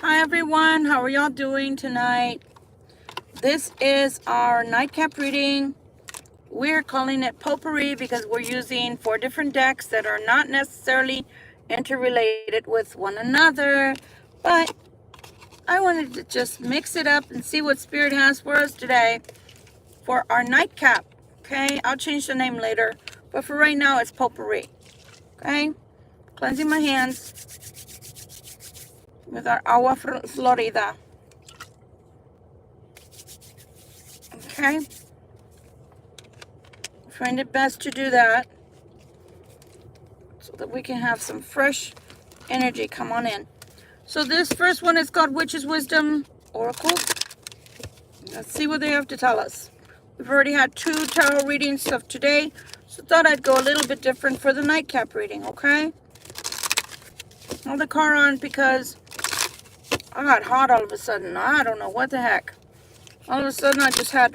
Hi everyone, how are y'all doing tonight? This is our nightcap reading. We're calling it Potpourri because we're using 4 different decks that are not necessarily interrelated with one another, but I wanted to just mix it up and see what Spirit has for us today for our nightcap. Okay, I'll change the name later, but for right now it's Potpourri. Okay, cleansing my hands with our agua florida. Okay, find it best to do that so that we can have some fresh energy come on in. So this first one is called Witch's Wisdom Oracle. Let's see what they have to tell us. We've already had 2 tarot readings of today, so thought I'd go a little bit different for the nightcap reading, okay? Hold the car on because I got hot all of a sudden. I don't know what the heck. All of a sudden I just had,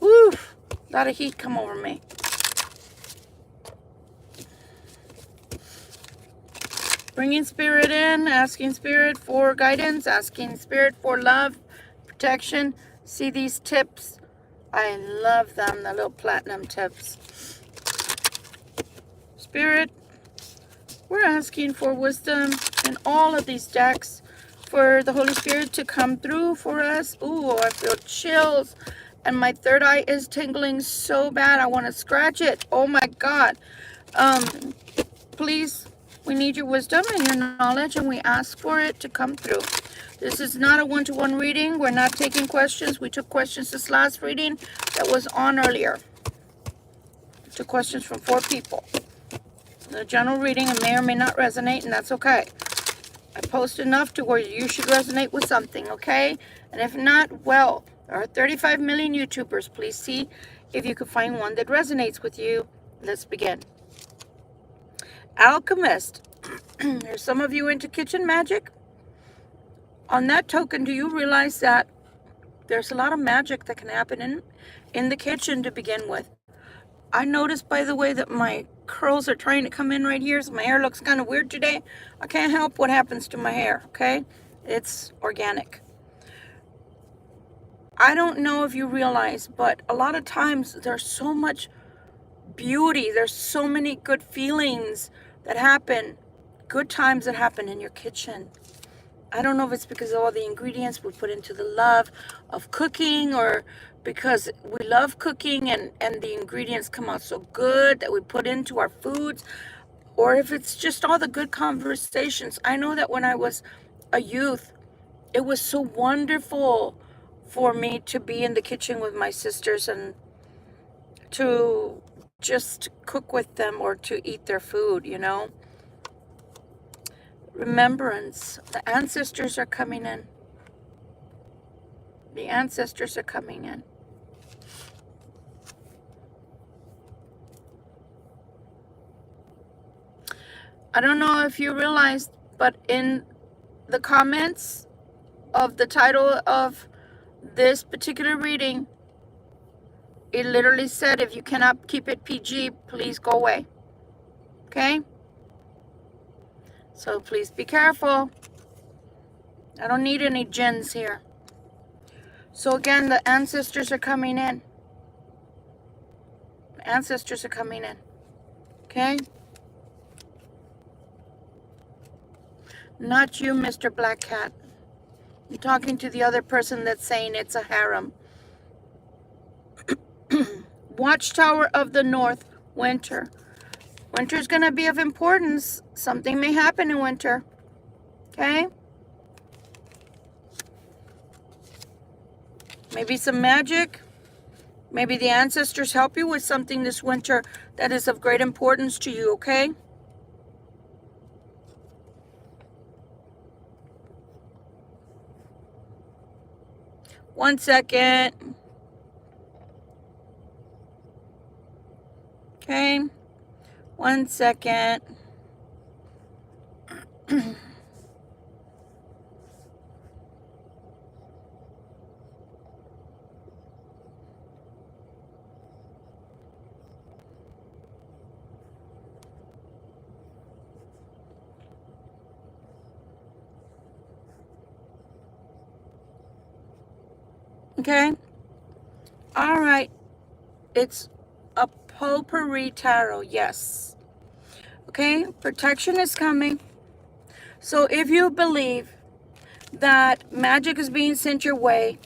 woo, a lot of heat come over me. Bringing Spirit in, asking Spirit for guidance, asking Spirit for love, protection. See these tips? I love them, the little platinum tips. Spirit, we're asking for wisdom in all of these decks for the Holy Spirit to come through for us. Ooh, I feel chills and my third eye is tingling so bad. I want to scratch it. Oh my God. Please, we need your wisdom and your knowledge, and we ask for it to come through. This is not a one-to-one reading. We're not taking questions. We took questions this last reading that was on earlier. We took questions from 4 people. The general reading may or may not resonate, and that's okay. I post enough to where you should resonate with something, okay? And if not, well, there are 35 million YouTubers. Please see if you can find one that resonates with you. Let's begin. Alchemist. There's some of you into kitchen magic. On that token, do you realize that there's a lot of magic that can happen in the kitchen to begin with? I noticed, by the way, that my curls are trying to come in right here, so my hair looks kind of weird today. I can't help what happens to my hair, okay? It's organic. I don't know if you realize, but a lot of times there's so much beauty. There's so many good feelings that happen, good times that happen in your kitchen. I don't know if it's because of all the ingredients we put into the love of cooking, or because we love cooking and the ingredients come out so good that we put into our foods, or if it's just all the good conversations. I know that when I was a youth, it was so wonderful for me to be in the kitchen with my sisters and to just cook with them or to eat their food, you know. Remembrance. The ancestors are coming in. The ancestors are coming in. I don't know if you realized, but in the comments of the title of this particular reading, it literally said, if you cannot keep it PG, please go away. Okay? So please be careful. I don't need any jinns here. So again, the ancestors are coming in. Ancestors are coming in. Okay? Not you, Mr. Black Cat. I'm talking to the other person that's saying it's a harem. Watchtower of the North, winter. Winter is going to be of importance. Something may happen in winter. Okay? Maybe some magic. Maybe the ancestors help you with something this winter that is of great importance to you, okay? One second. Okay. 1 second. Okay? All right. It's a Potpourri Tarot. Yes. Okay? Protection is coming. So if you believe that magic is being sent your way,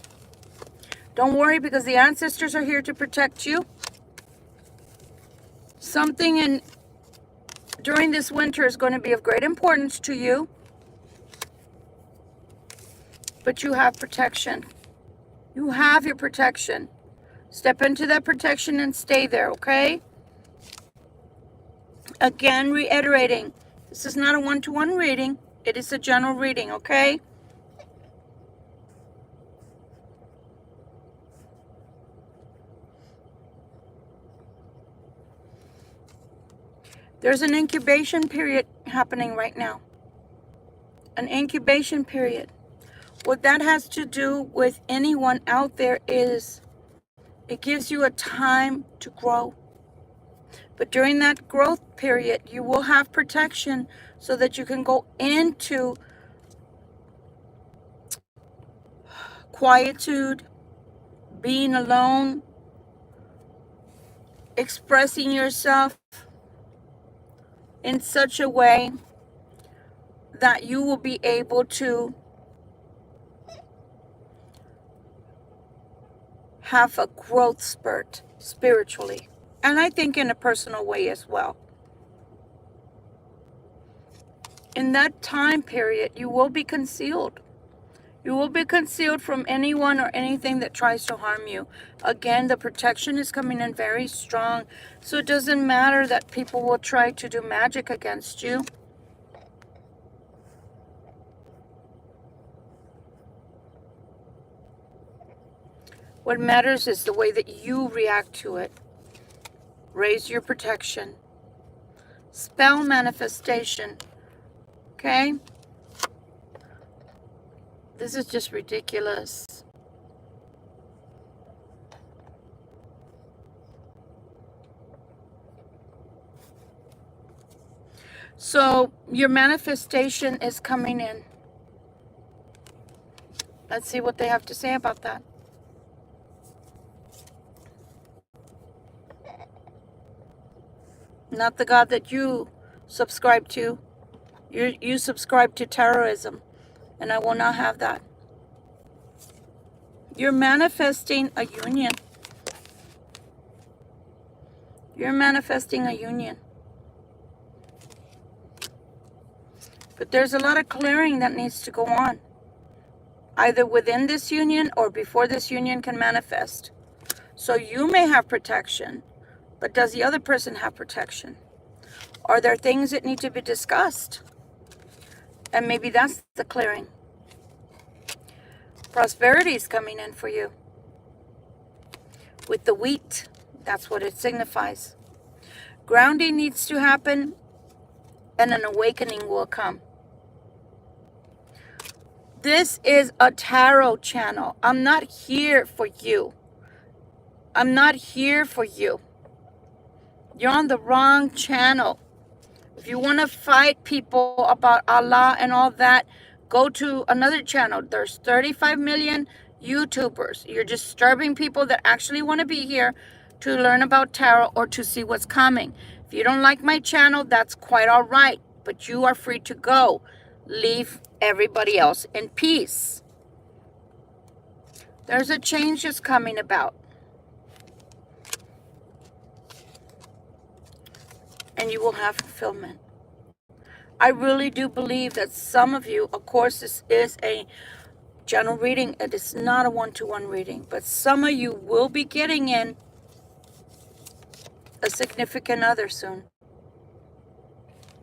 don't worry, because the ancestors are here to protect you. Something during this winter is going to be of great importance to you. But you have protection. You have your protection. Step into that protection and stay there, okay? Again, reiterating, this is not a one-to-one reading. It is a general reading, okay? There's an incubation period happening right now. An incubation period. What that has to do with anyone out there is it gives you a time to grow. But during that growth period, you will have protection so that you can go into quietude, being alone, expressing yourself in such a way that you will be able to have a growth spurt spiritually. And I think in a personal way as well. In that time period, you will be concealed. You will be concealed from anyone or anything that tries to harm you. Again, the protection is coming in very strong. So it doesn't matter that people will try to do magic against you. What matters is the way that you react to it. Raise your protection. Spell manifestation. Okay? This is just ridiculous. So your manifestation is coming in. Let's see what they have to say about that. Not the God that you subscribe to. You subscribe to terrorism, and I will not have that. You're manifesting a union. You're manifesting a union. But there's a lot of clearing that needs to go on, either within this union or before this union can manifest. So you may have protection, but does the other person have protection? Are there things that need to be discussed? And maybe that's the clearing. Prosperity is coming in for you. With the wheat, that's what it signifies. Grounding needs to happen, and an awakening will come. This is a tarot channel. I'm not here for you. I'm not here for you. You're on the wrong channel. If you want to fight people about Allah and all that, go to another channel. There's 35 million YouTubers. You're disturbing people that actually want to be here to learn about tarot or to see what's coming. If you don't like my channel, that's quite all right. But you are free to go. Leave everybody else in peace. There's a change that's coming about. And you will have fulfillment. I really do believe that some of you, of course, this is a general reading. It is not a one-to-one reading. But some of you will be getting in a significant other soon.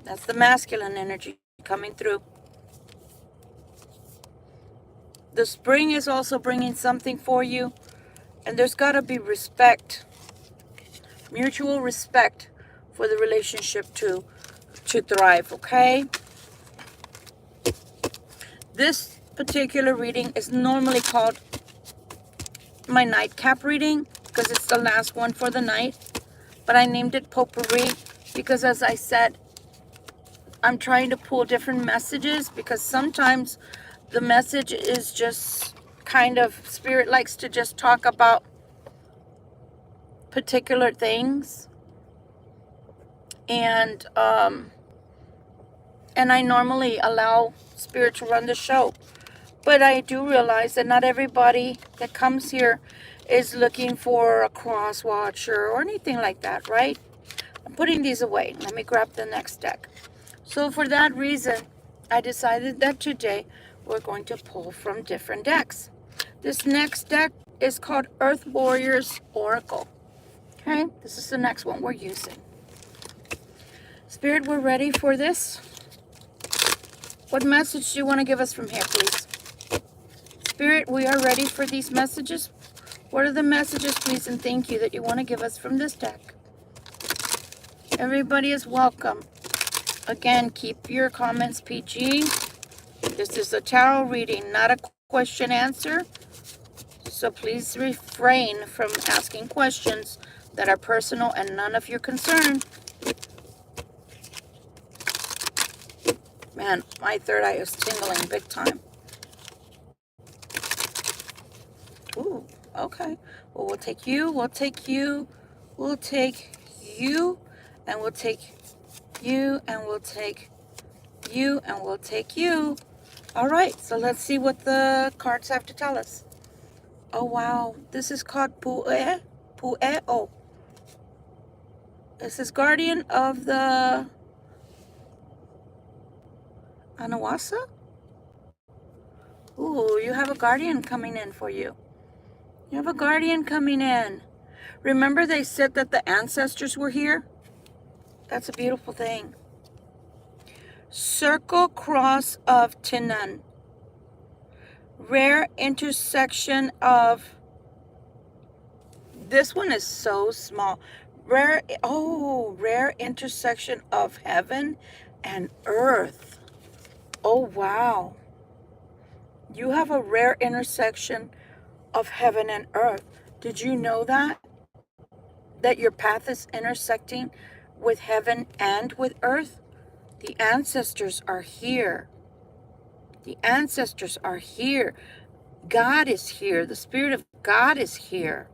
That's the masculine energy coming through. The spring is also bringing something for you. And there's got to be respect. Mutual respect for the relationship to thrive, okay? This particular reading is normally called my nightcap reading because it's the last one for the night. But I named it Potpourri because, as I said, I'm trying to pull different messages because sometimes the message is just kind of, Spirit likes to just talk about particular things. And I normally allow Spirit to run the show. But I do realize that not everybody that comes here is looking for a cross watcher or anything like that, right? I'm putting these away. Let me grab the next deck. So for that reason, I decided that today we're going to pull from different decks. This next deck is called Earth Warriors Oracle. Okay, this is the next one we're using. Spirit, we're ready for this. What message do you want to give us from here, please? Spirit, we are ready for these messages. What are the messages, please, and thank you that you want to give us from this deck? Everybody is welcome. Again, keep your comments PG. This is a tarot reading, not a question answer. So please refrain from asking questions that are personal and none of your concern. Man, my third eye is tingling big time. Ooh, okay. Well, we'll take you, we'll take you, we'll take you, and we'll take you, and we'll take you, and we'll take you. All right, so let's see what the cards have to tell us. Oh, wow. This is called Pu'eo. This is Guardian of the Anawasa. Ooh, you have a guardian coming in for you. You have a guardian coming in. Remember they said that the ancestors were here? That's a beautiful thing. Circle Cross of Tinan. Rare intersection of... This one is so small. Rare intersection of heaven and earth. Oh, wow. You have a rare intersection of heaven and earth. Did you know that? That your path is intersecting with heaven and with earth? The ancestors are here. The ancestors are here. God is here. The Spirit of God is here.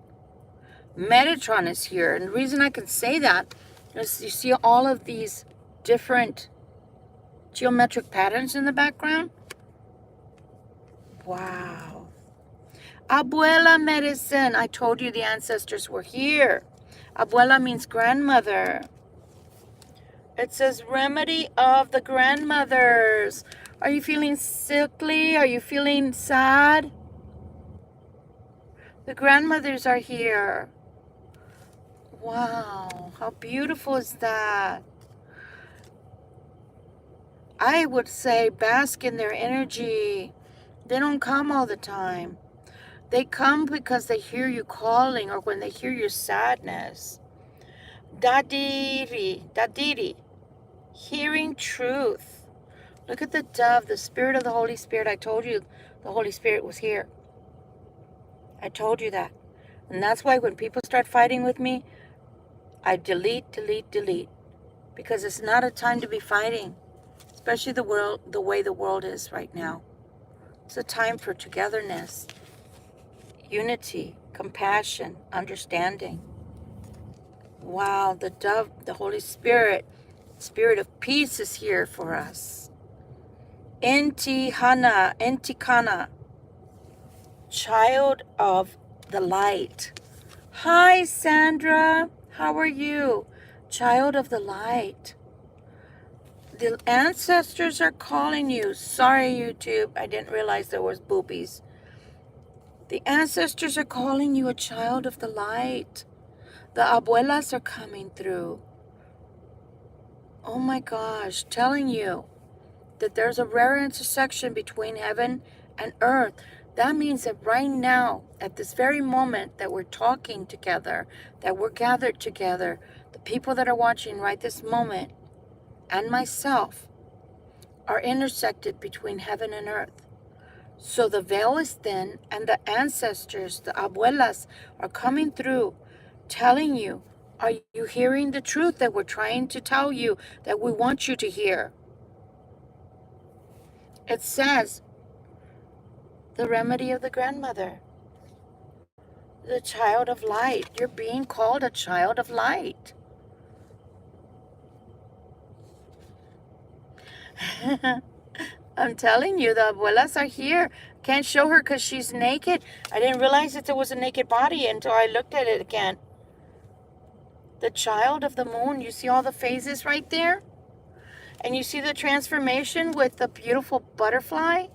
Metatron is here. And the reason I can say that is you see all of these different geometric patterns in the background. Wow. Abuela medicine. I told you the ancestors were here. Abuela means grandmother. It says remedy of the grandmothers. Are you feeling sickly? Are you feeling sad? The grandmothers are here. Wow, how beautiful is that? I would say bask in their energy. They don't come all the time. They come because they hear you calling or when they hear your sadness. Dadiri, hearing truth. Look at the dove, the Spirit of the Holy Spirit. I told you the Holy Spirit was here. I told you that. And that's why when people start fighting with me, I delete. Because it's not a time to be fighting. Especially the way the world is right now. It's a time for togetherness, unity, compassion, understanding. Wow, the dove, the Holy Spirit, Spirit of peace is here for us. Intikana, child of the light. Hi, Sandra. How are you? Child of the light. The ancestors are calling you. Sorry, YouTube. I didn't realize there was boobies. The ancestors are calling you a child of the light. The abuelas are coming through. Oh my gosh, telling you that there's a rare intersection between heaven and earth. That means that right now, at this very moment that we're talking together, that we're gathered together, the people that are watching right this moment, and myself, are intersected between heaven and earth. So the veil is thin, and the ancestors, the abuelas, are coming through, telling you, are you hearing the truth that we're trying to tell you, that we want you to hear? It says, The remedy of the grandmother. The child of light. You're being called a child of light. I'm telling you, the abuelas are here. Can't show her because she's naked. I didn't realize that there was a naked body until I looked at it again. The child of the moon. You see all the phases right there? And you see the transformation with the beautiful butterfly?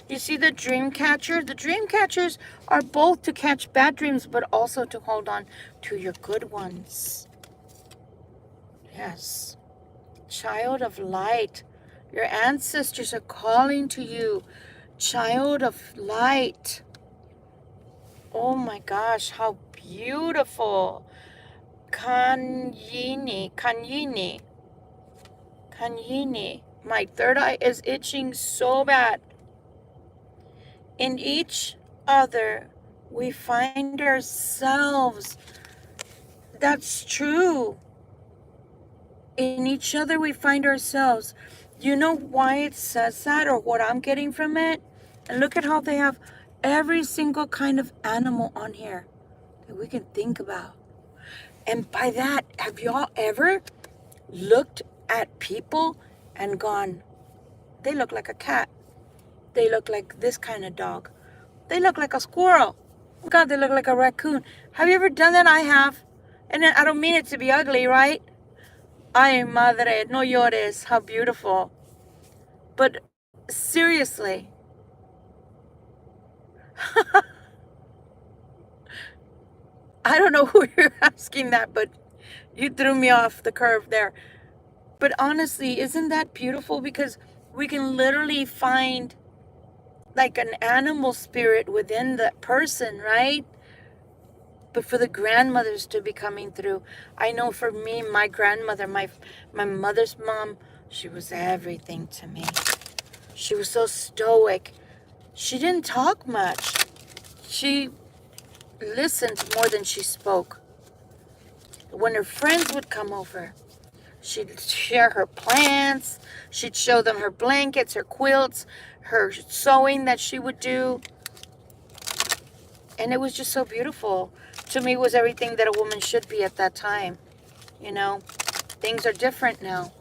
You see the dream catcher? The dream catchers are both to catch bad dreams, but also to hold on to your good ones. Yes. Child of light. Your ancestors are calling to you. Child of light. Oh my gosh, how beautiful. Kanyini. Kanyini. Kanyini. My third eye is itching so bad. In each other, we find ourselves. That's true. In each other, we find ourselves. You know why it says that, or what I'm getting from it? And look at how they have every single kind of animal on here that we can think about. And by that, have y'all ever looked at people and gone, they look like a cat. They look like this kind of dog. They look like a squirrel. Oh God, they look like a raccoon. Have you ever done that? I have. And I don't mean it to be ugly, right? Ay, madre, no llores. How beautiful. But seriously, I don't know who you're asking that, but you threw me off the curve there. But honestly, isn't that beautiful? Because we can literally find like an animal spirit within the person, right? But for the grandmothers to be coming through, I know for me, my grandmother, my mother's mom, she was everything to me. She was so stoic. She didn't talk much. She listened more than she spoke. When her friends would come over, she'd share her plants. She'd show them her blankets, her quilts, her sewing that she would do. And it was just so beautiful. To me, it was everything that a woman should be at that time. You know, things are different now.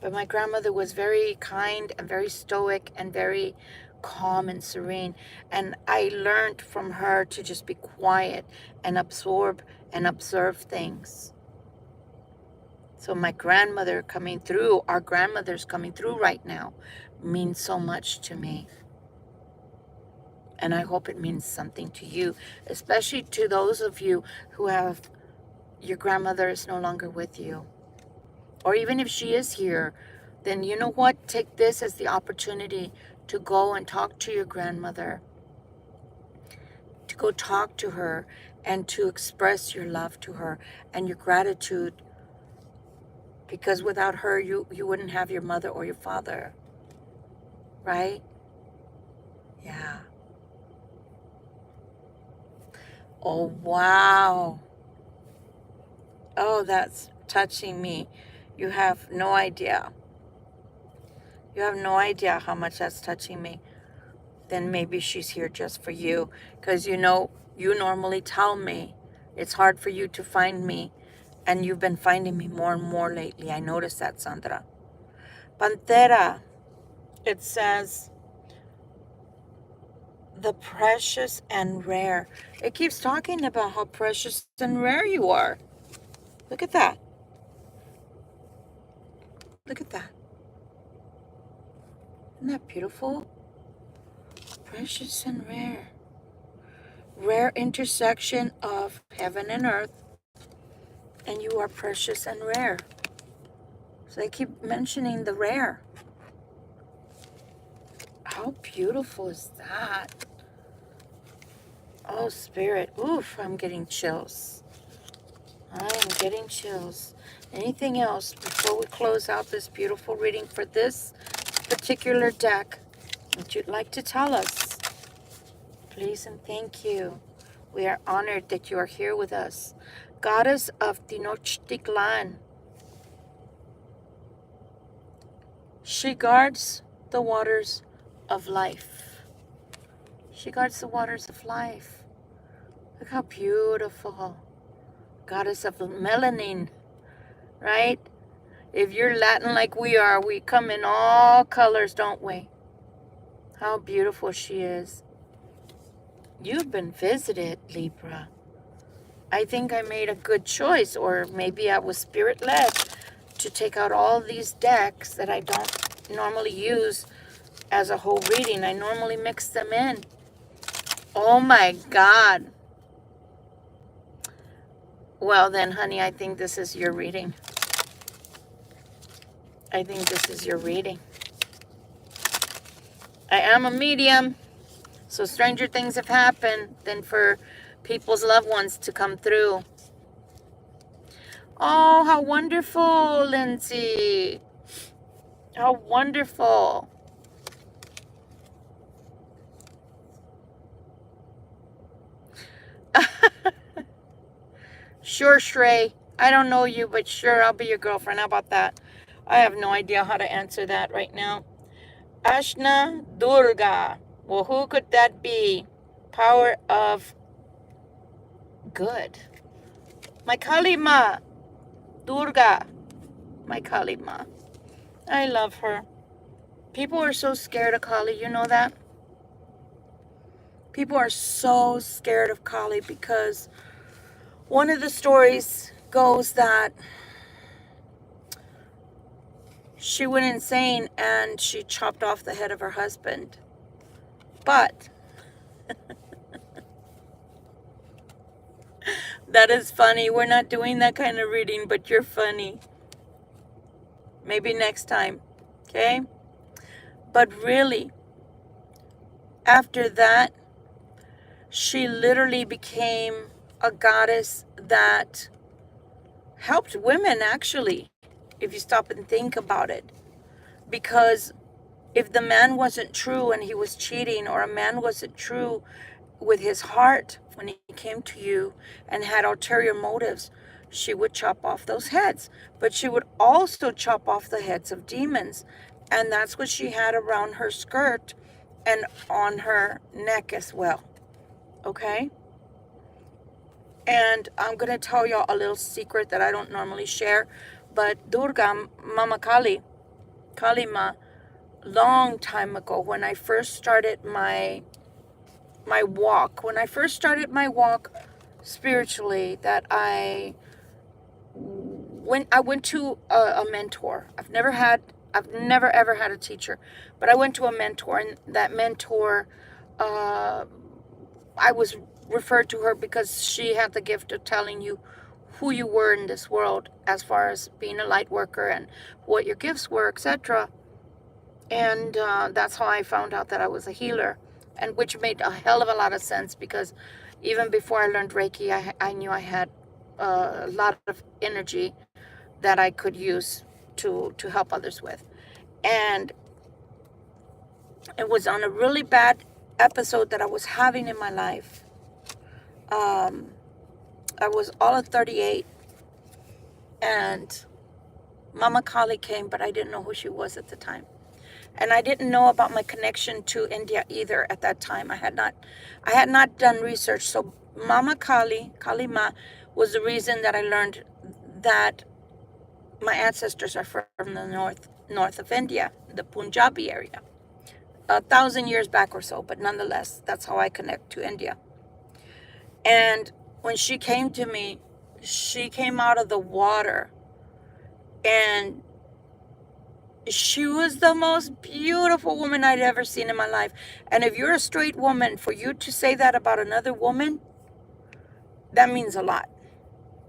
But my grandmother was very kind and very stoic and very calm and serene. And I learned from her to just be quiet and absorb and observe things. So my grandmother coming through, our grandmothers coming through right now, means so much to me. And I hope it means something to you, especially to those of you who have your grandmother is no longer with you. Or even if she is here, then you know what? Take this as the opportunity to go and talk to your grandmother. To go talk to her and to express your love to her and your gratitude. Because without her, you wouldn't have your mother or your father. Right? Yeah. Oh, wow. Oh, that's touching me. You have no idea. You have no idea how much that's touching me. Then maybe she's here just for you. Because you know, you normally tell me it's hard for you to find me. And you've been finding me more and more lately. I noticed that, Sandra. Pantera. It says, the precious and rare. It keeps talking about how precious and rare you are. Look at that. Look at that. Isn't that beautiful? Precious and rare. Rare intersection of heaven and earth. And you are precious and rare. So they keep mentioning the rare. How beautiful is that? Oh, Spirit. Oof, I'm getting chills. I am getting chills. Anything else before we close out this beautiful reading for this particular deck that you'd like to tell us? Please and thank you. We are honored that you are here with us. Goddess of Tenochtitlan. She guards the waters of life. She guards the waters of life. Look how beautiful. Goddess of melanin, right? If you're Latin like we are, we come in all colors, don't we? How beautiful she is. You've been visited, Libra. I think I made a good choice, or maybe I was spirit-led to take out all these decks that I don't normally use as a whole reading. I normally mix them in. Oh my God. Well then, honey, I think this is your reading. I think this is your reading. I am a medium, so stranger things have happened than for people's loved ones to come through. Oh, how wonderful, Lindsay. How wonderful. Sure, Shrey. I don't know you, but sure, I'll be your girlfriend. How about that? I have no idea how to answer that right now. Ashna Durga. Well, who could that be? Power of good. My Kali Ma. Durga. My Kali Ma. I love her. People are so scared of Kali. You know that? People are so scared of Kali because one of the stories goes that she went insane and she chopped off the head of her husband. But that is funny. We're not doing that kind of reading, but you're funny. Maybe next time. Okay? But really, after that, she literally became a goddess that helped women, actually, if you stop and think about it. Because if the man wasn't true and he was cheating, or a man wasn't true with his heart when he came to you and had ulterior motives, she would chop off those heads. But she would also chop off the heads of demons. And that's what she had around her skirt and on her neck as well. Okay? And I'm going to tell y'all a little secret that I don't normally share. But Durga, Mama Kali, Kali Ma, long time ago, when I first started my walk, spiritually, that I went to a mentor. I've never ever had a teacher, but I went to a mentor, and that mentor, I was referred to her because she had the gift of telling you who you were in this world, as far as being a light worker and what your gifts were, etc. And that's how I found out that I was a healer, and which made a hell of a lot of sense, because even before I learned Reiki, I knew I had a lot of energy that I could use to help others with. And it was on a really bad episode that I was having in my life. I was all of 38, and Mama Kali came, but I didn't know who she was at the time. And I didn't know about my connection to India either at that time. I had not done research. So Mama Kali, Kali Ma, was the reason that I learned that my ancestors are from the north of India, the Punjabi area, 1,000 years back or so. But nonetheless, that's how I connect to India. And when she came to me, she came out of the water, and she was the most beautiful woman I'd ever seen in my life. And if you're a straight woman, for you to say that about another woman, that means a lot.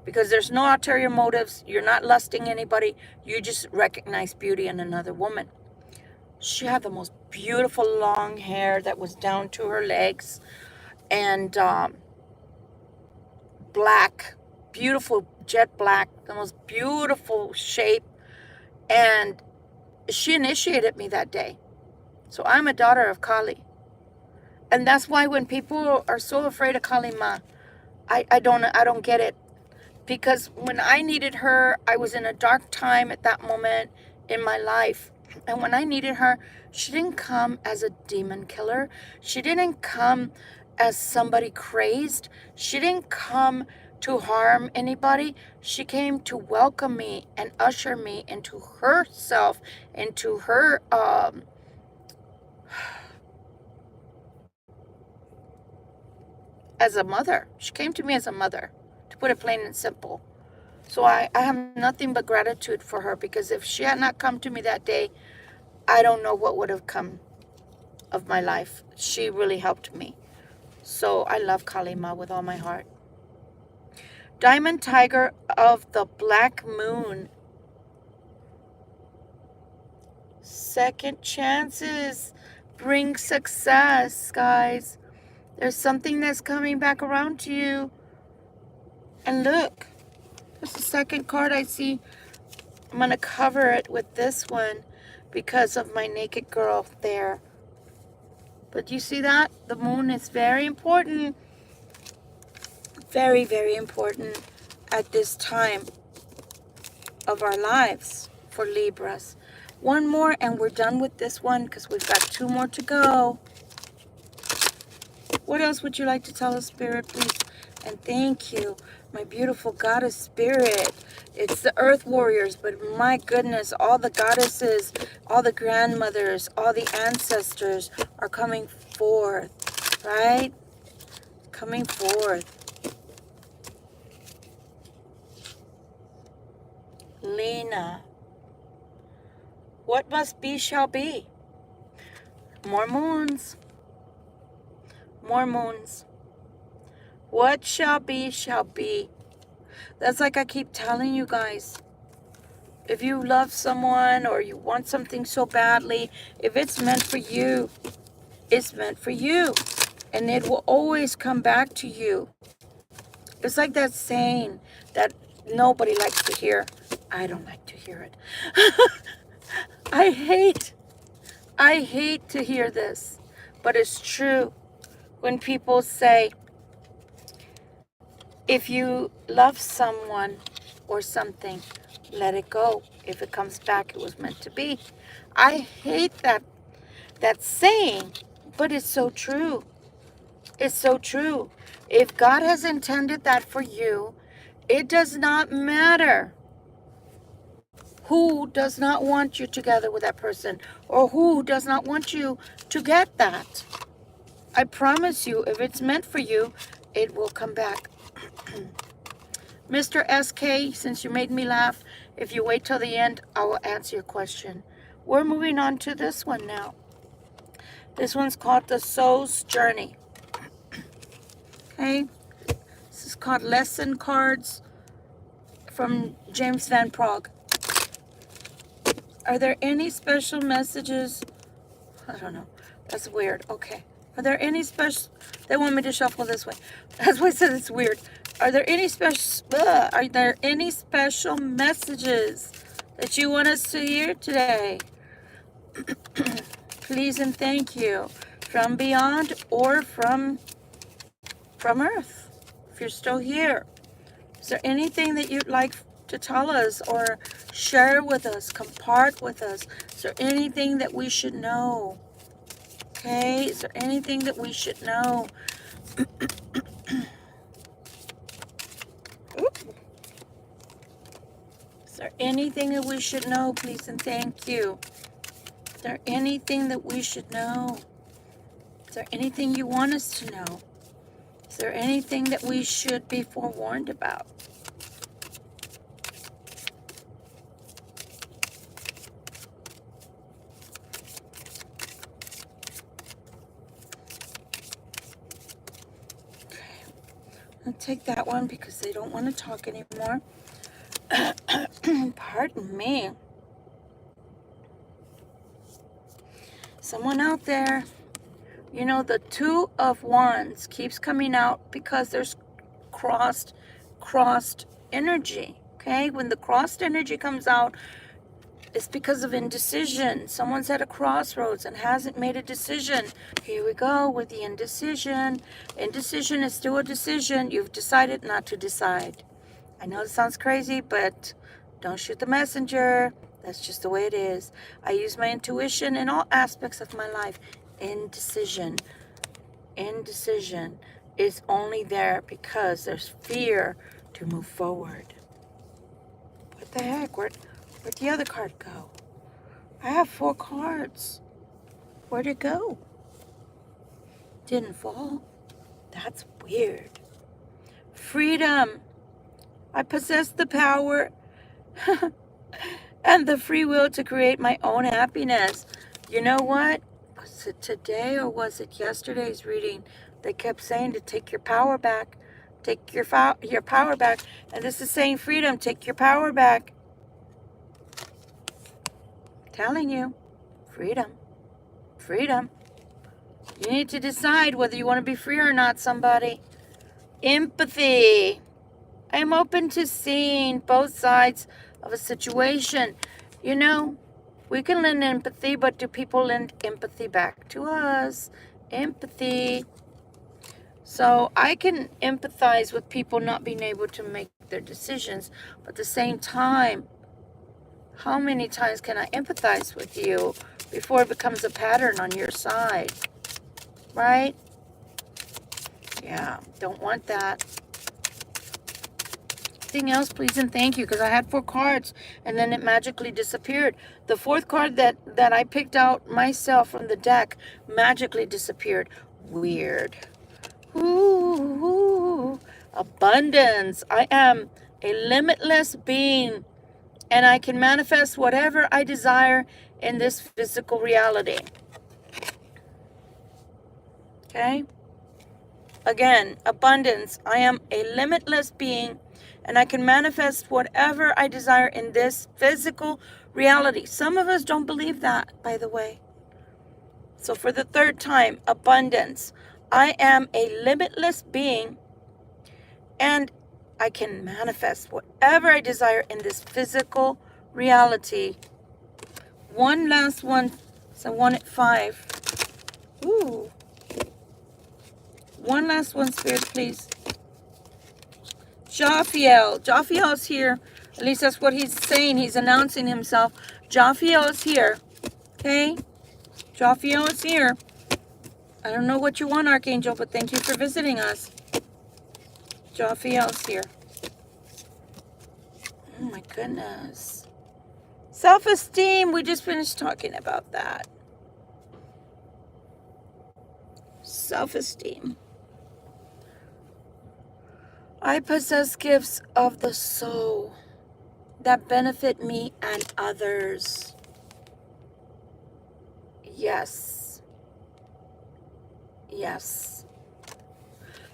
Because there's no ulterior motives. You're not lusting anybody. You just recognize beauty in another woman. She had the most beautiful long hair that was down to her legs. And black, beautiful jet black, the most beautiful shape. And she initiated me that day. So I'm a daughter of Kali. And that's why when people are so afraid of Kali Ma, I don't get it. Because when I needed her, I was in a dark time at that moment in my life. And when I needed her, she didn't come as a demon killer. She didn't come as somebody crazed. She didn't come to harm anybody. She came to welcome me and usher me into herself, into her, as a mother. She came to me as a mother, to put it plain and simple. So I have nothing but gratitude for her, because if she had not come to me that day, I don't know what would have come of my life. She really helped me. So I love Kalima with all my heart. Diamond Tiger of the Black Moon. Second chances bring success, guys. There's something that's coming back around to you. And look, there's the second card I see. I'm going to cover it with this one because of my naked girl there. But you see that? The moon is very important. Very, very important at this time of our lives for Libras. One more and we're done with this one, because we've got 2 more to go. What else would you like to tell us, Spirit, please? And thank you, my beautiful goddess Spirit. It's the Earth Warriors, but my goodness, all the goddesses, all the grandmothers, all the ancestors are coming forth, right? Coming forth. Lena. What must be shall be. More moons. More moons. What shall be shall be. That's like I keep telling you guys. If you love someone or you want something so badly, if it's meant for you, it's meant for you. And it will always come back to you. It's like that saying that nobody likes to hear. I don't like to hear it. I hate to hear this, but it's true. When people say, if you love someone or something, let it go. If it comes back, it was meant to be. I hate that saying, but it's so true. It's so true. If God has intended that for you, it does not matter who does not want you together with that person, or who does not want you to get that. I promise you, if it's meant for you, it will come back. Mr. SK, since you made me laugh, if you wait till the end, I will answer your question. We're moving on to this one now. This one's called The Soul's Journey. Okay? This is called Lesson Cards from James Van Praagh. Are there any special messages? I don't know. That's weird. Okay. Are there any special... They want me to shuffle this way. That's why I said it's weird. Are there any special messages that you want us to hear today? Please and thank you. From beyond or from Earth. If you're still here. Is there anything that you'd like to tell us or share with us, compart with us? Is there anything that we should know? Okay, is there anything that we should know? Is there anything that we should know, please and thank you? Is there anything that we should know? Is there anything you want us to know? Is there anything that we should be forewarned about? I'll take that one because they don't want to talk anymore. Pardon me. Someone out there, you know, the Two of Wands keeps coming out because there's crossed energy. Okay, when the crossed energy comes out, it's because of indecision. Someone's at a crossroads and hasn't made a decision. Here we go with the indecision. Indecision is still a decision. You've decided not to decide. I know it sounds crazy, but don't shoot the messenger. That's just the way it is. I use my intuition in all aspects of my life. Indecision. Indecision is only there because there's fear to move forward. What the heck? Where'd the other card go? I have 4 cards. Where'd it go? Didn't fall. That's weird. Freedom. I possess the power and the free will to create my own happiness. You know what? Was it today or was it yesterday's reading? They kept saying to take your power back. Take your power back. And this is saying freedom. Take your power back. Telling you. Freedom. Freedom. You need to decide whether you want to be free or not, somebody. Empathy. I'm open to seeing both sides of a situation. You know, we can lend empathy, but do people lend empathy back to us? Empathy. So I can empathize with people not being able to make their decisions, but at the same time, how many times can I empathize with you before it becomes a pattern on your side? Right? Yeah, don't want that. Anything else, please and thank you, because I had 4 cards and then it magically disappeared. The 4th card that I picked out myself from the deck magically disappeared. Weird. Ooh, abundance. I am a limitless being and I can manifest whatever I desire in this physical reality. Okay? Again, abundance. I am a limitless being and I can manifest whatever I desire in this physical reality. Some of us don't believe that, by the way. So for the 3rd time, abundance. I am a limitless being and I can manifest whatever I desire in this physical reality. One last one. So 1 at 5. Ooh. One last one, Spirit, please. Jophiel. Jophiel's here. At least that's what he's saying. He's announcing himself. Jophiel is here. Okay? Jophiel is here. I don't know what you want, Archangel, but thank you for visiting us. Jophiel's here. Oh my goodness. Self-esteem. We just finished talking about that. Self-esteem. I possess gifts of the soul that benefit me and others. Yes. Yes.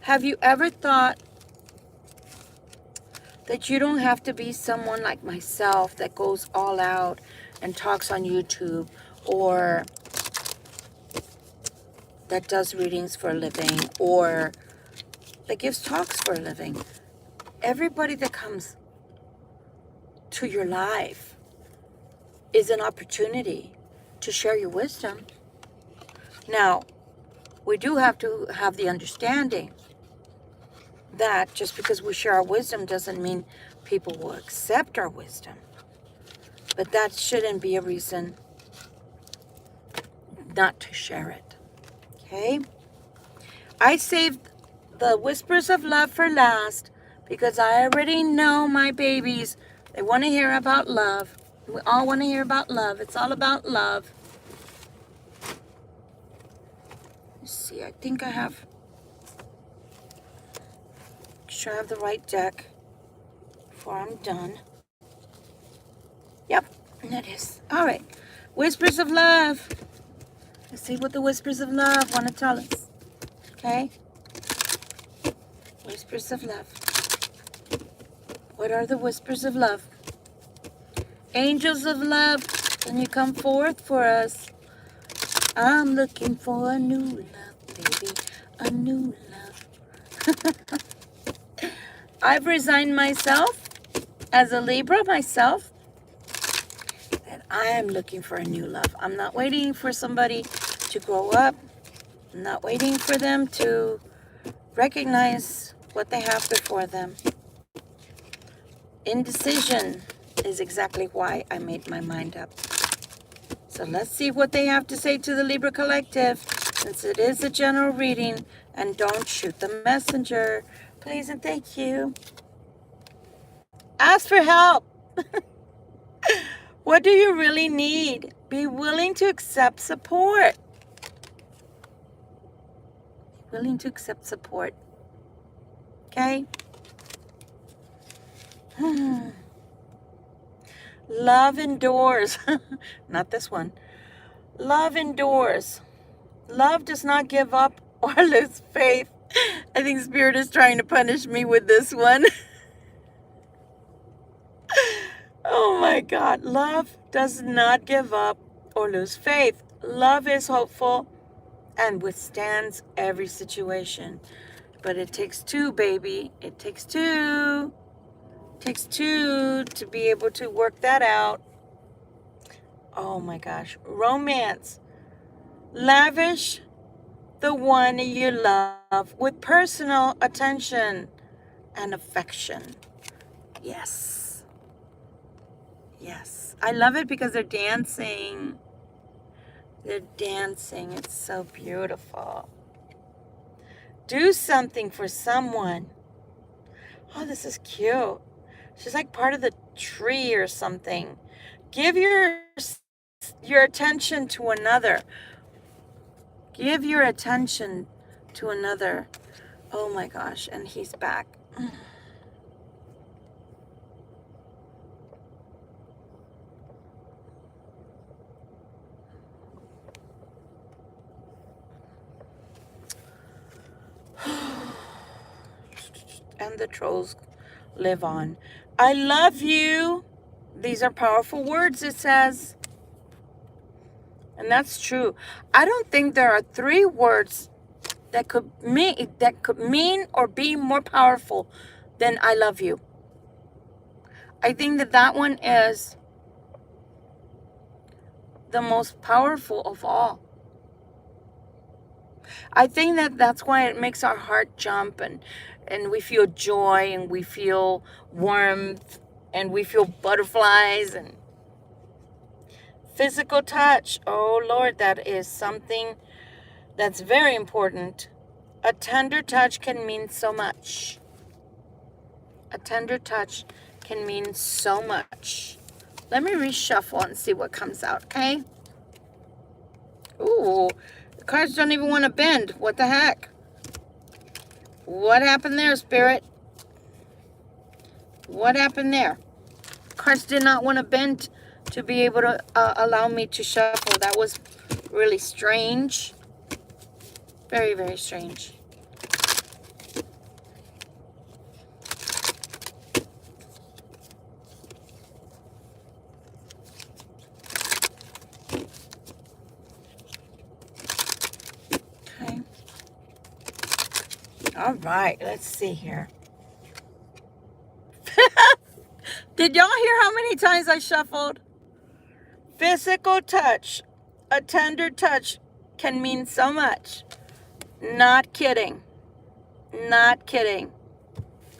Have you ever thought that you don't have to be someone like myself that goes all out and talks on YouTube or that does readings for a living or that gives talks for a living? Everybody that comes to your life is an opportunity to share your wisdom. Now, we do have to have the understanding that just because we share our wisdom doesn't mean people will accept our wisdom. But that shouldn't be a reason not to share it. Okay? I saved the whispers of love for last because I already know my babies. They want to hear about love. We all want to hear about love. It's all about love. Let's see. I think I have... Make sure I have the right deck before I'm done. Yep, that is. All right. Whispers of love. Let's see what the whispers of love want to tell us. Okay? Whispers of love. What are the whispers of love? Angels of love, can you come forth for us? I'm looking for a new love, baby. A new love. I've resigned myself as a Libra myself. And I am looking for a new love. I'm not waiting for somebody to grow up. I'm not waiting for them to recognize what they have before them. Indecision. is exactly why I made my mind up. So let's see what they have to say to the Libra Collective, since it is a general reading. And don't shoot the messenger. Please and thank you. Ask for help. What do you really need? Be willing to accept support. Willing to accept support. Okay? Love endures. Not this one. Love endures. Love does not give up or lose faith. I think Spirit is trying to punish me with this one. Oh my God. Love does not give up or lose faith. Love is hopeful and withstands every situation. But it takes two, baby. It takes two. It takes two to be able to work that out. Oh my gosh. Romance. Lavish the one you love with personal attention and affection. Yes. Yes. I love it because they're dancing. They're dancing. It's so beautiful. Do something for someone. Oh, this is cute. She's like part of the tree or something. Give your attention to another. Give your attention to another. Oh my gosh, and he's back. And the trolls live on. I love you. These are powerful words, it says. And that's true. I don't think there are 3 words that could mean or be more powerful than I love you. I think that one is the most powerful of all. I think that's why it makes our heart jump, and we feel joy, and we feel warmth, and we feel butterflies and physical touch. Oh Lord, that is something that's very important. A tender touch can mean so much. A tender touch can mean so much. Let me reshuffle and see what comes out, okay? Ooh, the cards don't even want to bend. What the heck? What happened there, Spirit? What happened there? Cards did not want to bend to be able to allow me to shuffle. That was really strange. Very, very strange. Okay. All right, let's see here. Did y'all hear how many times I shuffled? Physical touch, a tender touch can mean so much. Not kidding. Not kidding.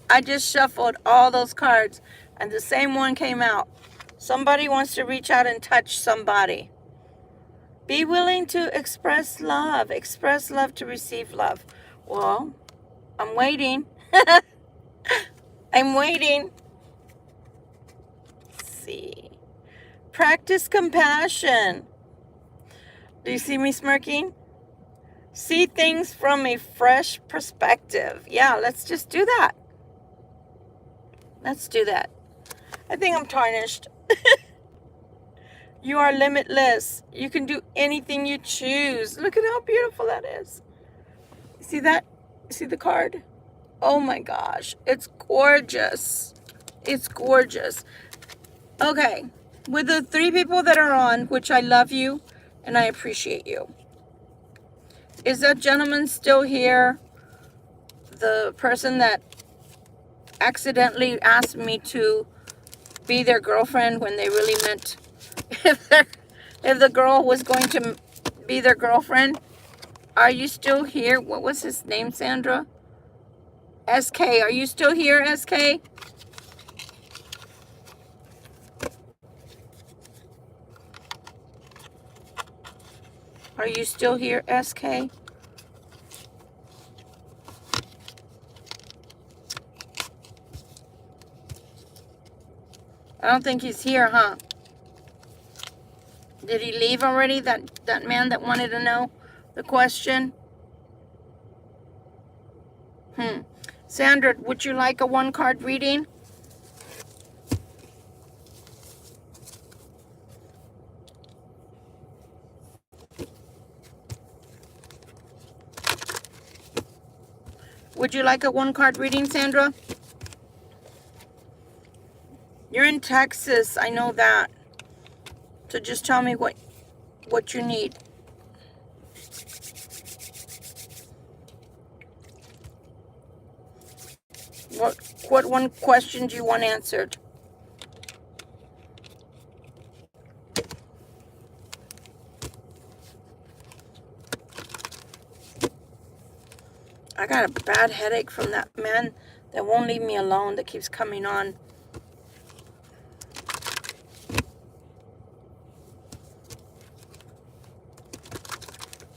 I just shuffled all those cards and the same one came out. Somebody wants to reach out and touch somebody. Be willing to express love. Express love to receive love. Well, I'm waiting. I'm waiting. Let's see. Practice compassion. Do you see me smirking? See things from a fresh perspective. Yeah, let's just do that. Let's do that. I think I'm tarnished. You are limitless. You can do anything you choose. Look at how beautiful that is. See that? See the card? Oh my gosh. It's gorgeous. It's gorgeous. Okay. With the 3 people that are on, which I love you and I appreciate you. Is that gentleman still here? The person that accidentally asked me to be their girlfriend when they really meant if the girl was going to be their girlfriend. Are you still here? What was his name, Sandra? SK. Are you still here, SK? Are you still here, SK? I don't think he's here, huh? Did he leave already, that man that wanted to know the question? Sandra, would you like a one-card reading? Would you like a one-card reading, Sandra? You're in Texas, I know that. So just tell me what you need. What one question do you want answered? I got a bad headache from that man that won't leave me alone, that keeps coming on.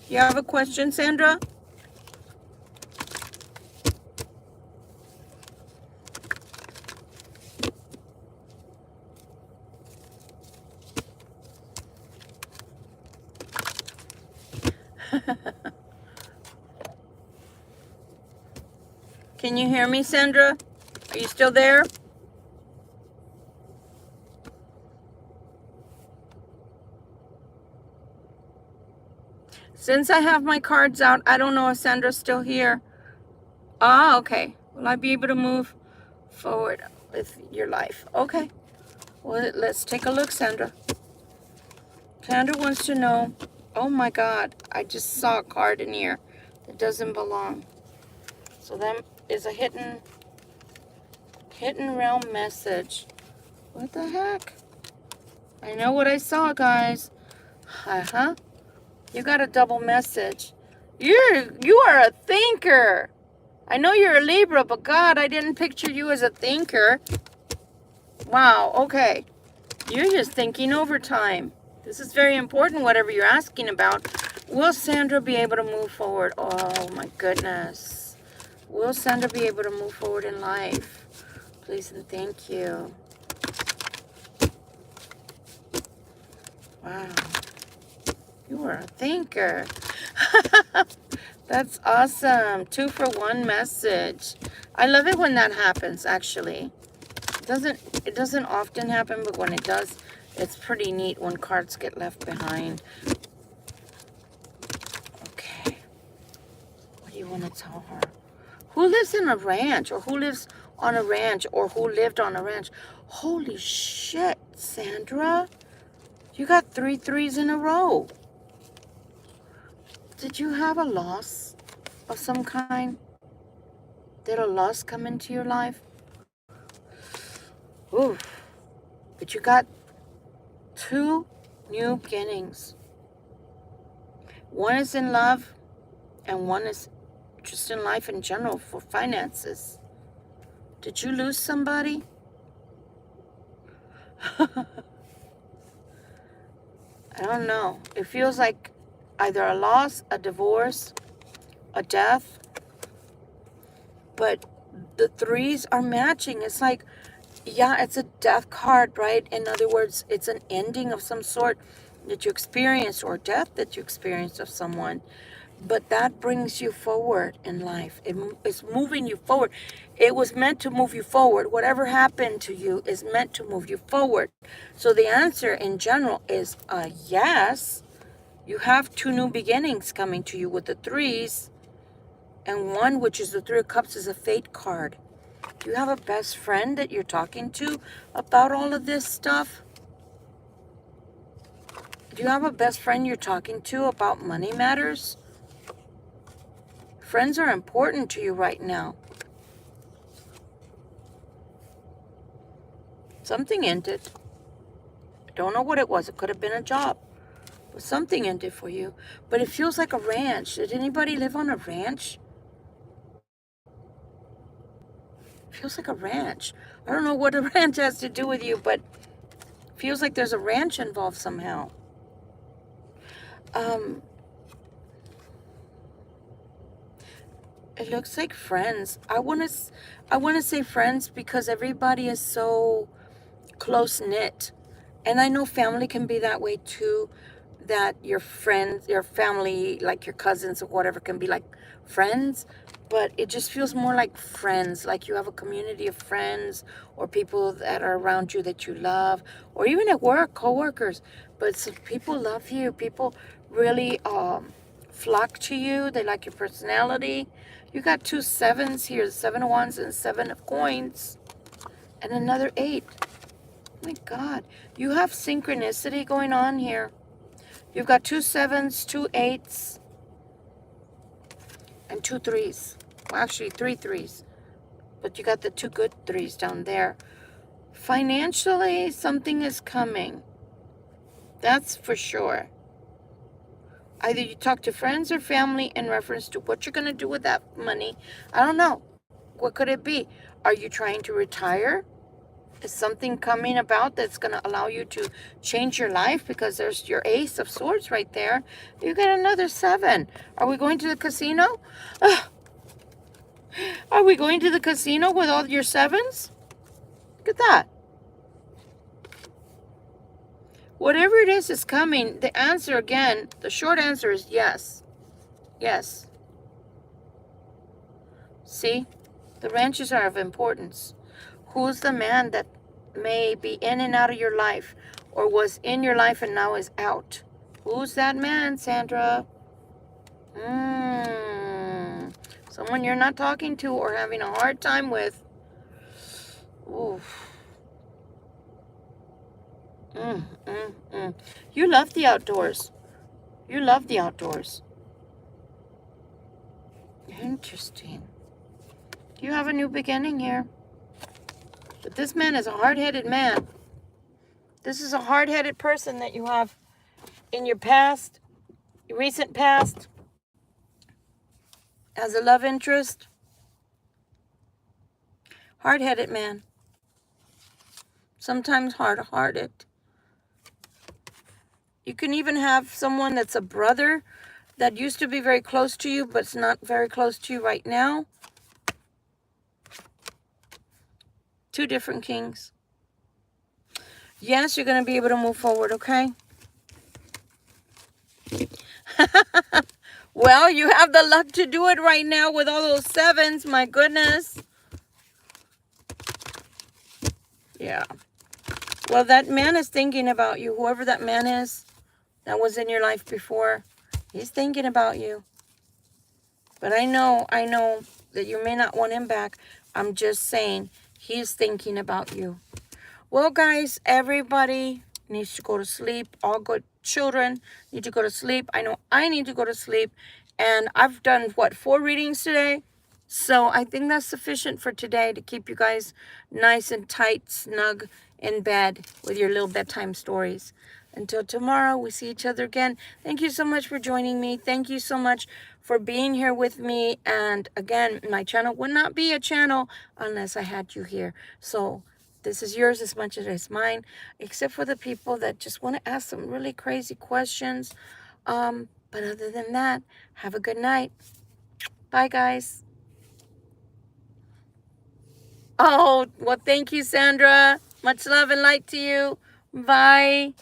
You have a question, Sandra? Can you hear me, Sandra? Are you still there? Since I have my cards out, I don't know if Sandra's still here. Ah, okay. Will I be able to move forward with your life? Okay. Well, let's take a look, Sandra. Sandra wants to know, oh my God, I just saw a card in here that doesn't belong. So that is a hidden realm message. What the heck? I know what I saw, guys. Uh-huh. You got a double message. You are a thinker. I know you're a Libra, but God, I didn't picture you as a thinker. Wow, okay. You're just thinking overtime. This is very important, whatever you're asking about. Will Sandra be able to move forward? Oh, my goodness. Will Sandra be able to move forward in life? Please and thank you. Wow. You are a thinker. That's awesome. 2-for-1 message. I love it when that happens, actually. It doesn't often happen, but when it does, it's pretty neat when cards get left behind. Okay. What do you want to tell her? Who lives in a ranch, or who lives on a ranch, or who lived on a ranch? Holy shit, Sandra. You got 3 threes in a row. Did you have a loss of some kind? Did a loss come into your life? Ooh. But you got 2 new beginnings. One is in love, and one is just in life in general for finances. Did you lose somebody? I don't know. It feels like either a loss, a divorce, a death. But the threes are matching. It's like, yeah, it's a death card, right? In other words, it's an ending of some sort that you experienced, or death that you experienced of someone. But that brings you forward in life. It's moving you forward. It was meant to move you forward. Whatever happened to you is meant to move you forward. So the answer in general is yes. You have 2 new beginnings coming to you with the threes. And one, which is the 3 of Cups, is a fate card. Do you have a best friend that you're talking to about all of this stuff? Do you have a best friend you're talking to about money matters? Friends are important to you right now. Something ended. I don't know what it was. It could have been a job. But something ended for you. But it feels like a ranch. Did anybody live on a ranch? It feels like a ranch. I don't know what a ranch has to do with you, but it feels like there's a ranch involved somehow. It looks like friends. I want to say friends because everybody is so close knit. And I know family can be that way too, that your friends, your family, like your cousins or whatever, can be like friends, but it just feels more like friends, like you have a community of friends or people that are around you that you love, or even at work, co-workers. But so people love you. People really flock to you. They like your personality. You got 2 sevens here, 7 of wands and 7 of coins, and another 8. Oh my God, you have synchronicity going on here. You've got 2 sevens, 2 8s, and 2 3s. Well, actually 3 3s, but you got the 2 good 3s down there. Financially, something is coming. That's for sure. Either you talk to friends or family in reference to what you're going to do with that money. I don't know. What could it be? Are you trying to retire? Is something coming about that's going to allow you to change your life? Because there's your Ace of Swords right there. You get another 7. Are we going to the casino? Are we going to the casino with all your 7s? Look at that. Whatever it is coming. The answer, again, the short answer is yes. Yes. See? The wrenches are of importance. Who's the man that may be in and out of your life, or was in your life and now is out? Who's that man, Sandra? Someone you're not talking to or having a hard time with. Oof. You love the outdoors. You love the outdoors. Interesting. You have a new beginning here. But this man is a hard-headed man. This is a hard-headed person that you have in your past, your recent past, as a love interest. Hard-headed man. Sometimes hard-hearted. You can even have someone that's a brother that used to be very close to you, but it's not very close to you right now. 2 different kings. Yes, you're going to be able to move forward, okay? Well, you have the luck to do it right now with all those 7s. My goodness. Yeah. Well, that man is thinking about you. Whoever that man is that was in your life before, he's thinking about you. But I know that you may not want him back. I'm just saying he's thinking about you. Well, guys, everybody needs to go to sleep. All good children need to go to sleep. I know I need to go to sleep. And I've done, what, 4 readings today? So I think that's sufficient for today to keep you guys nice and tight, snug in bed with your little bedtime stories. Until tomorrow, we see each other again. Thank you so much for joining me. Thank you so much for being here with me. And again, my channel would not be a channel unless I had you here. So this is yours as much as it's mine, except for the people that just want to ask some really crazy questions. But other than that, have a good night. Bye, guys. Oh, well, thank you, Sandra. Much love and light to you. Bye.